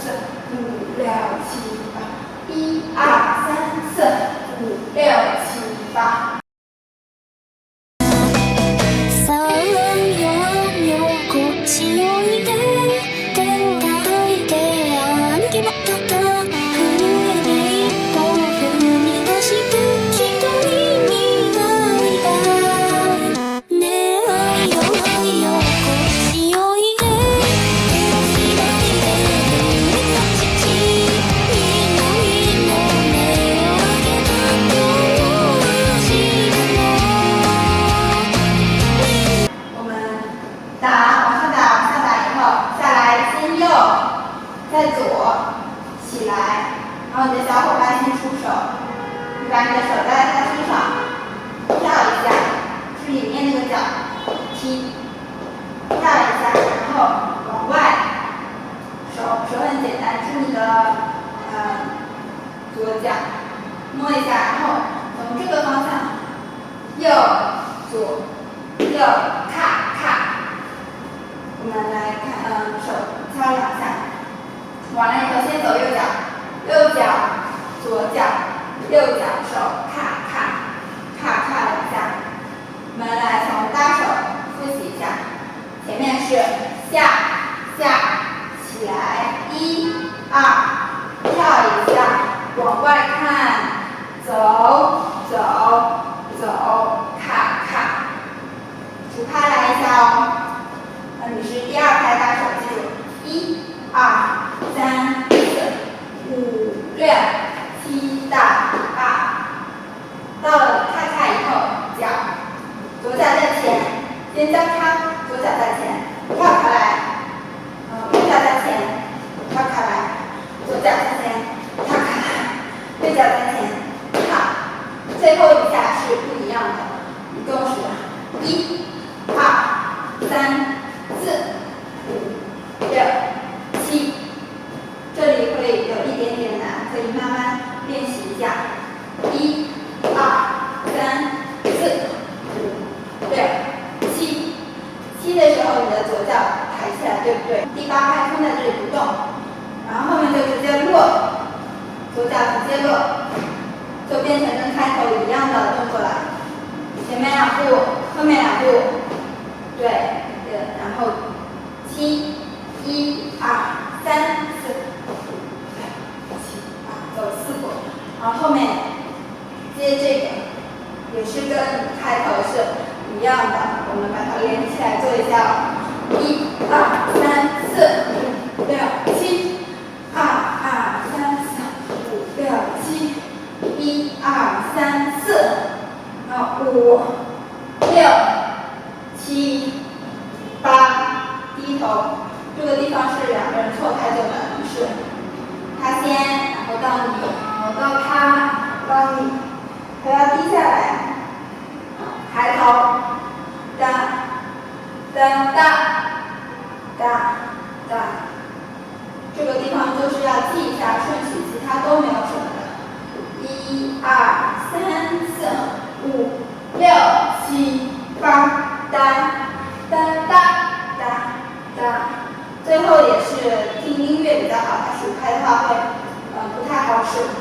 四五六七八，一二三四五六七八。再左起来，然后你的小伙伴先出手，你把你的手搭在他身上，跳一下，是里面那个脚踢，跳一下，然后往外，手很简单，是你的左脚，摸一下，然后从这个方向，右左右咔咔，我们来看手敲2下。完了以后，先走右脚，右脚，左脚，右脚手，咔咔，咔咔2下。我们来从搭手复习一下，前面是下下起来，1、2，跳一下，往外看，走走走，咔咔。数拍来一下哦。那你是第2拍搭手，记住，1、2、3、4、5、6、7、8，到了咔咔以后，脚，左脚在前，先交叉，左脚在前，跳开来，右脚在前，跳开来，左脚在前，跳开来，右脚在前，跳，最后一下是不一样的，一共是1、2、3、4、5、6、7。这里会有一点点难，可以慢慢练习一下。1、2、3、4、5、6、7。7的时候，你的左脚抬起来，对不对？第8拍放在这里不动，然后后面就直接落，左脚直接落，就变成跟开头一样的动作了。前面2步，后面2步，对，然后7、1、2、3、4。走4步，然后后面接这个也是跟开头是一样的，我们把它连起来做一下。1、2、3、4、5、6、7，2、2、3、4、5、6、7，1、2、3、4，然后5、6、7、8，低头，这个地方是2个人错开就的，是他先。到你，然后到他，到二三四五六七八，哒哒哒哒哒。最后也是听音乐比较好，它数拍的话会不太好使。